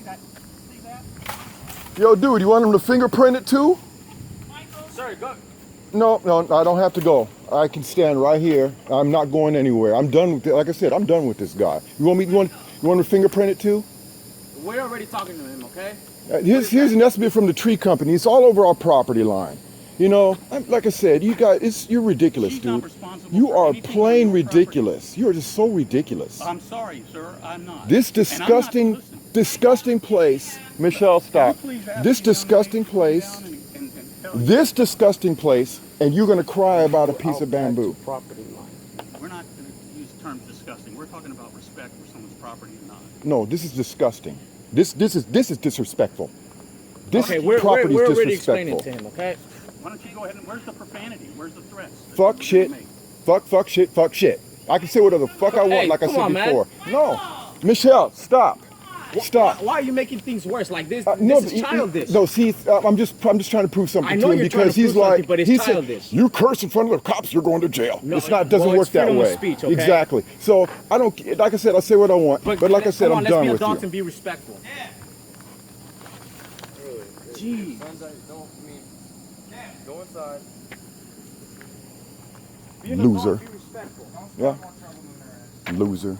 that? See that? Yo, dude, you want him to fingerprint it too? Sir, go. No, I don't have to go. I can stand right here. I'm not going anywhere. I'm done with it. Like I said, I'm done with this guy. You want him to fingerprint it too? We're already talking to him, okay? Here's an estimate from the tree company. It's all over our property line. You know, like I said, you guys, you're ridiculous, She's not dude. responsible You for are anything on plain your ridiculous. You are just so ridiculous. I'm sorry, sir. I'm not. This And I'm not disgusting, listening. disgusting place. Michelle, stop. Can you please ask This the young disgusting lady to come place. down and tell you? This disgusting place, and you're gonna cry about a piece of bamboo. Property line. We're not going to use the term disgusting. We're talking about respect for someone's property or not. No, this is disgusting. This is disrespectful. This Okay, property we're is already explaining disrespectful. to him, okay? Why don't you go ahead and where's the profanity? Where's the threats? Fuck shit. Fuck shit. Fuck shit. I can say whatever the fuck I want, Hey, like I come said on, man. before. No, Michelle, stop. Stop. Why are you making things worse? Like this? No, This is childish. No, see, I'm just trying to prove something I know to him you're trying because to he's prove something, like, but it's he said, childish. you curse in front of the cops, you're going to jail. No, it's not, doesn't well, work it's that freedom of way. speech, okay? Exactly. So I don't, like I said, I say what I want, but like I said, come I'm on, done let's be with adults you. and be respectful. Jeez. Go inside. Be an Loser. adult, be respectful. Yeah. Loser.